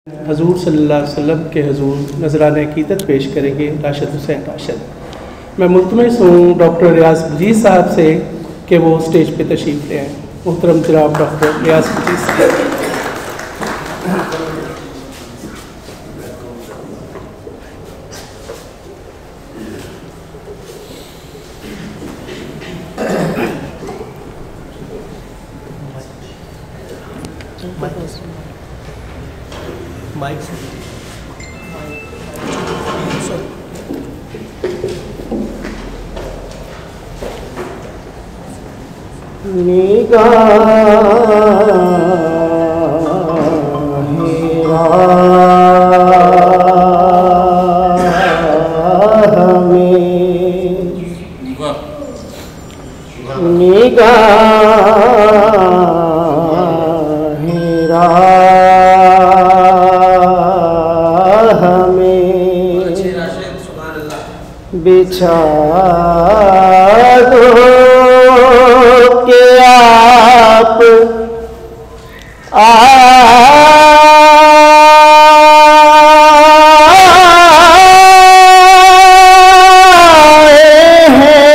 हजूर सल्लल्लाहु अलैहि वसल्लम के हजूर नजराने अकीदत पेश करेंगे राशिद हुसैन राशिद। मैं मुल्तमस हूँ डॉक्टर रियाज मजीद साहब से कि वो स्टेज पे तशरीफ़ ले आएँ। मुहतरम जनाब डॉक्टर रियाज मजीद साहब। माइक से बिछा दो कि आप आए हैं,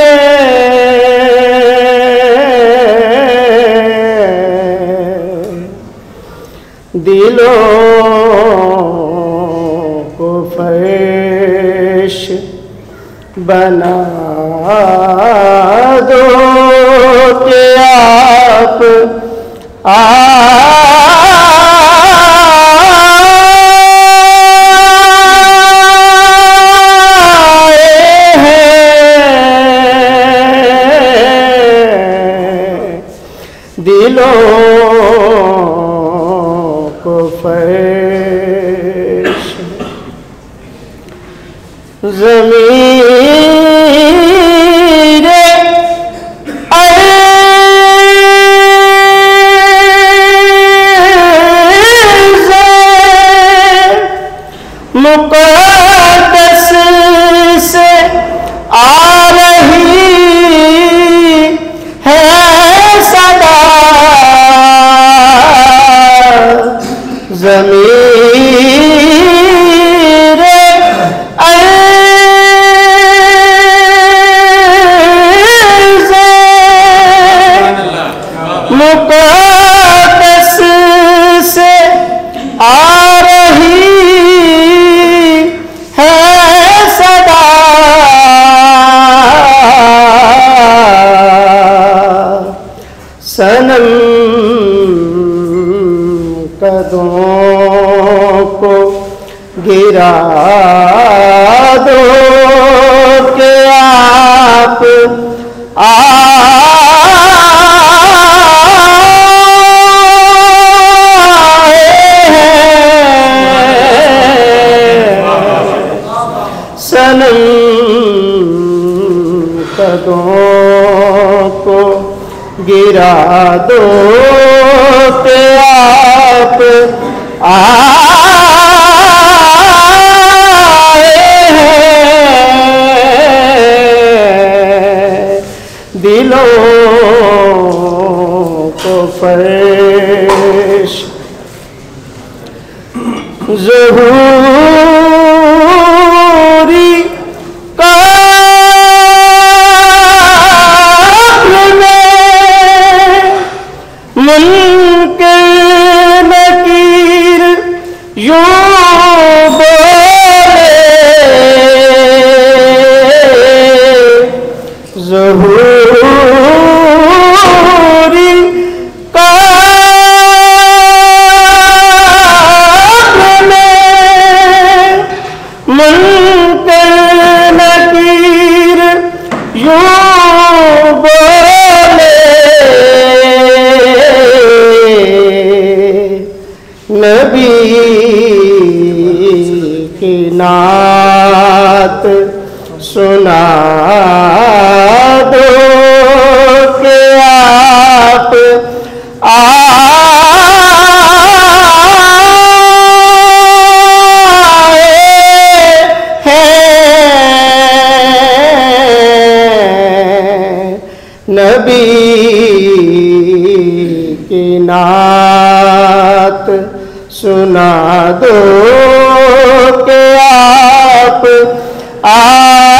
दिलों को फर्श बना दो कि आप आए हैं, दिलों को फर्श ज़मीन मुक़द्दस से आ रही है सदा, ज़मीर मुक़द्दस से आ रही है सदा, सनम कदमों को गिरा दो कि आप सनम कदमों को गिरा दो कि आप आए हैं, दिलों को फर्श ज़हूरी मुनकर नकीर यूं बोले, ज़हूरी काब्र में मुनकर नकीर यूं बोले, नबी की नात सुना दो कि आप आए हैं, नबी की नात सुना दो कि आप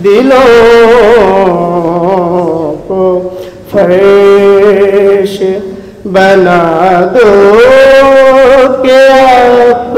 दिलों को फरेश बना दो कि आप